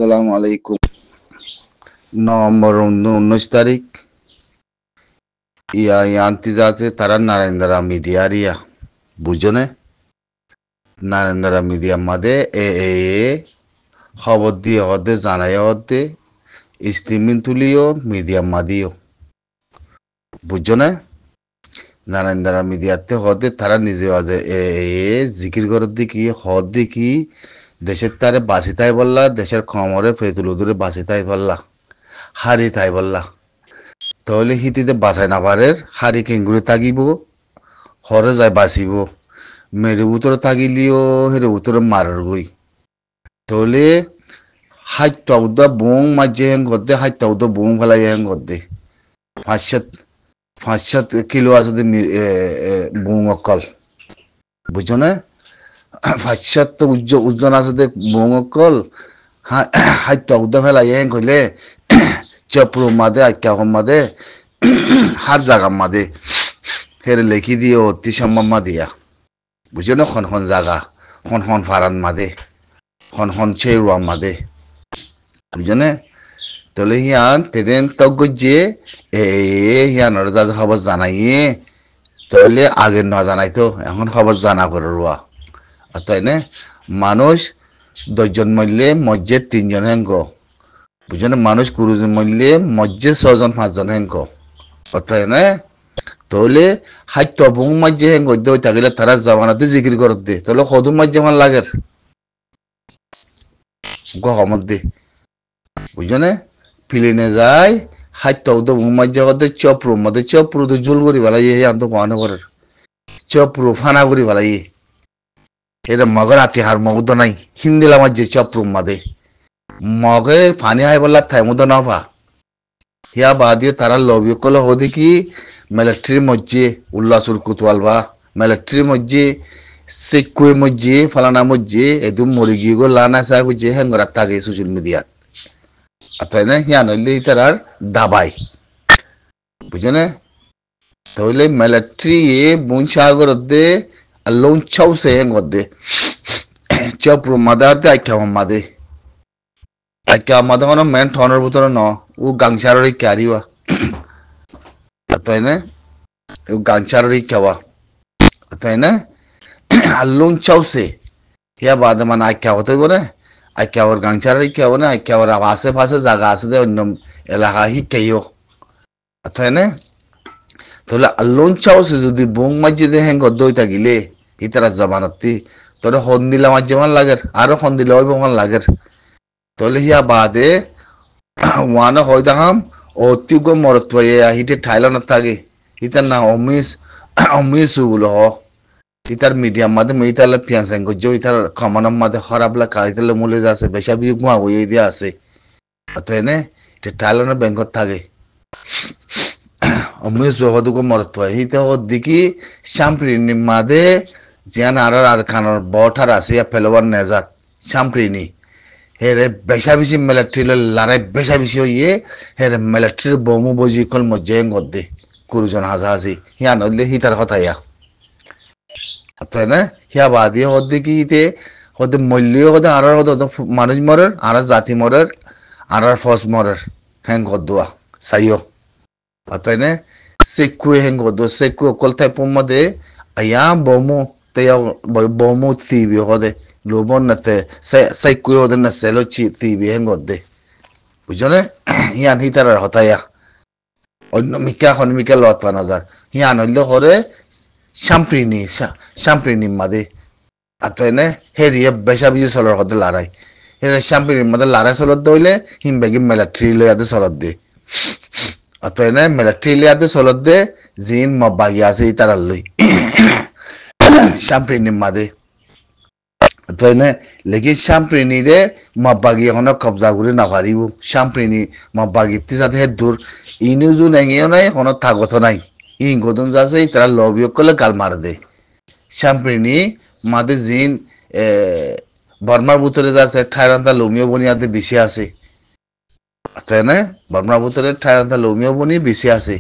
আসসালামু আলাইকুম। নভেম্বর 19 তারিখ ইয়ান্তি যাচ্ছে তারা নারেন্দ্রা মিডিয়া রিয়া বুঝনে নারেন্দ্রা মিডিয়া মাদে এ খবর দিয়ে হদে জানাই হদে স্টিমিং তুলিও মিডিয়া মাদিও বুঝনে নারেন্দ্রা মিডিয়াতে হদে তারা নিজে আজে জিকির করার দিকে হদ দেখি দেশের তারে বাঁচি তাই বললা দেশের খমরে ফেতুল দূরে বাঁচি তাই বললা হারি তাই বললা তাহলে হিতিতে বাঁচাই না পারে হারি কেঙ্গুরে থাকিব হরে যায় বাঁচিব মেরে উতরে থাকিলিও হেরে উতরে মারার গই তাহলে হাইটা উদা বং মাঝে হেং করতে হাইটা উদা বং ফেলাই হেং করতে 500 কিলো আছে বং অকল বুঝছো না 500 ওজন আছে বং অকল হাইটা উদা ফেলাই হেং কইলে চপ্রু মাদে আইকা মাদে হার জায়গা মাদে হেরে লেখি দিয়ে অতি সম্মা দিয়া বুঝছো না খন জায়গা খন ফারান মাদে খন চেরুয়া মাদে বুঝছো না তাহলে হিয়ান তেদেন তজ্ঞ যে হিয়ানোর যা খবর জানাইয়ে তাহলে আগে না জানাইতো এখন খবর জানা করে রুয়া তাই না মানুষ 10 জন মরলে মজ্জে 3 জন হেঙ্গ বুঝছো না মানুষ 20 জন মরলে মজ্জে 6 জন 5 জন হেঙ্গ তাই না তাহলে হাইট বুং মাঝে হেঙ্গ দেয় থাকলে তারা জমানাতে জিকির করত দে তাহলে কদম মাঝে আমার লাগের গহমত দে বুঝছো না প্লেনে যায় হাইট বুং মাঝে করতে চপ্রু তো জুল করি বেলাই আন্ত পাওয়ানো করে চপ্রু ফানা করি বেলাই এটা মগর আতি হার মগদ নাই হিন্দিলা মাঝে চপ্রু মাদে মগে ফানি হাই বললা থাই মদ নফা হিয়া বাদিয়ে তারা লবি কল হদি কি মিলিটারির মধ্যে উল্লাসুর কুতওয়ালবা মিলিটারির মধ্যে সেকুয়ে মধ্যে ফালানা মধ্যে এদম মরি গিয়ে গো লানা সাহেব যে হেঙ্গরা থাকে সোশ্যাল মিডিয়াত তাই না হিয়া নইলে তারার দাবাই বুঝো না তাহলে মিলিটারি বুন সাগর দে লোন ছাউসে হেঙ্গর দে চপ্রু মাদাতে আইকা মাদে আইকা মাদে মানে মেন ঠনের ভিতরে ন ও গাংসারের ক্যারিওয়া তাই না ও গাংসারের খাওয়া তাই না আর লোন চাউসে হিয়া বাদে মানে আইকা হতে বলে আইকা ওর গাংসারের খাওয়া না আইকা ওর আশেপাশে জায়গা আছে দে অন্য এলাকা হিকাইও তাই না তাহলে লোন চাউসে যদি বং মাঝে দে হেঙ্গ দই থাকিলে ইতারা জমানতি তোরে হন দিলা মাঝে মান লাগের আরো হন দিলে ওই মান লাগের তাহলে হিয়া বাদে ওয়ানা হয় দেখাম অতিগ মরত পাইয়ে হিতে ঠাইলানো থাকে ইতার না অমিস গুলো হ ইতার মিডিয়াম মাদে মেইতালে পিয়ানসাং গজ্জো ইতার খমানম মাদে খরাবলা কাইতালে মুলে যাচ্ছে বেশা বি গুয়া হই দিয়া আছে অতএনে এটা ঠাইলানো ব্যাংকত থাকে অমিস হদুগ মরত পাই হিতে হ দিকি শামপ্রিনি মাদে জিয়ান আর খানোর বঠার আছে ফেলবার নেজাত শামপ্রিনি হেরে বেশা বেশি মিলিটারি লড়াই বেশা বেশি হইয়ে হেরে মিলিটারির বমু বজি কল মজ্জে গদ্দে কুরুজন হাজাহাজি হিয়া নইলে হিতার কথা ইয়া তাই না হিয়া বাদিয়ে হদ্দে কি হিতে হদ্দে মূল্য হদে আর মানুষ মরের আর জাতি মরের আর ফস মরের হ্যাং গদ্দুয়া সাইও তাই না সেকুয়ে হ্যাং গদ্দুয়া সেকু কলতাই পমদে আয়া বমু তেয়া বমু তিবি হদে লুবন নাতে সাই কুই ওদের না সেলো চিতি হেঙ্গ দে বুঝছো না হিয়ান হিতার হতাইয়া অন্য মিকা লত পানাজার হিয়ান হইলে হরে শাম্প্রিনি মাদে আতই না হেরিয়ে বেশা বিজু চলর হতে লড়াই হেরে শাম্প্রিনি মাদে লড়াই চলত দইলে হিমবেগি মিলিটারি লইয়াতে চলত দে আতই না মিলিটারি লইয়াতে চলত দে জিন মবাগি আছে ইতার লই শাম্প্রিনি মাদে তাই না লেকিন শামপ্রিনি রে মাবাগি এখন কবজা করে না পারিব শামপ্রিনি মাবাগি যাতে হে দূর ইনু জু নেঙেও নাই এখন থাকত নাই ইন গদম যাচ্ছে তারা লবিও করলে গাল মার দে শামপ্রিনি মাদে জিন বর্মার ভিতরে যাচ্ছে ঠাইরান্তা লমিও বনিয়াতে বেশি আছে তাই না বর্মার ভিতরে ঠাইরান্তা লমিও বনি বেশি আছে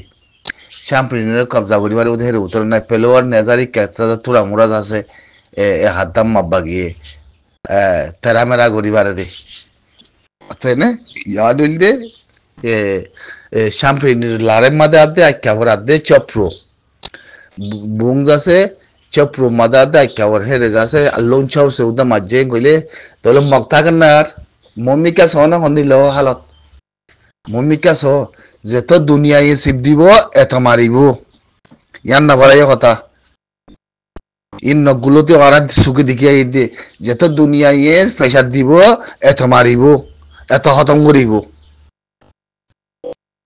শামপ্রিনির কবজা করিবার ওদের উত্তর নাই পেলোয়ার নেজারি কেচা তুরা মুরা আছে হাতাম মাব্বা গিয়ে তেরা মেরা গড়িবারে দে Atene yadilde champagne lare made adde akkavar adde chopro bung jase chopro made adde akkavar here jase alon chau se uda majje goile tole mokta kanar momika sona hondi lo halat momika so যেত দুনিয়া এ sheep দিব এত মারিব ইয়ান না বড়াই কথা in নগুলোতে ওরা সুখে দেখিয়ে দিয়ে যেত দুনিয়া এ প্রেসার দিব এত মারিব এত খতম করিব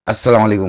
আসসালামু আলাইকুম